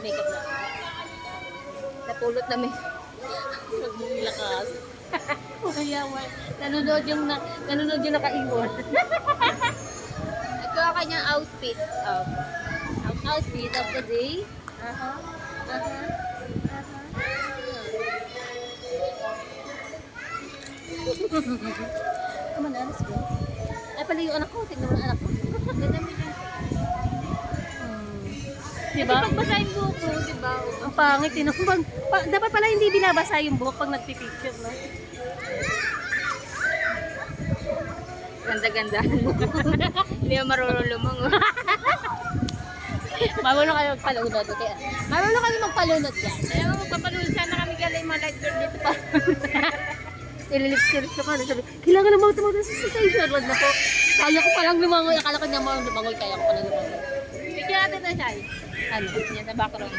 makeup na. Napulot na may maglakas. Kaya nanonood yung nakaiwan. Ito ang kanyang outfit. Outfit of the day. Come on, alas ko. Ay pala yung anak ko. Tignan mo ang anak ko. Ganda mo yun. Diba? Kasi pagbasa yung buhok mo, diba? Ang pangit, dapat pala hindi binabasa yung buhok pag nagpipicture, no? Ganda-gandahan mo. Hindi mo marunong lumango. Marunong kayo magpalunod, okay? Marunong kayo magpalunod yan. Kaya mo magpapalunod sana kami galing mga light girl dito pa. Ililips-lips ko pa. Kailangan na mga tumagod sa station. Wag na po. Kaya ko palang lumangoy. Akala ko niya mga lumangoy. Kaya ko palang lumangoy. Bigyan natin na siya. Ano? Yan sa background.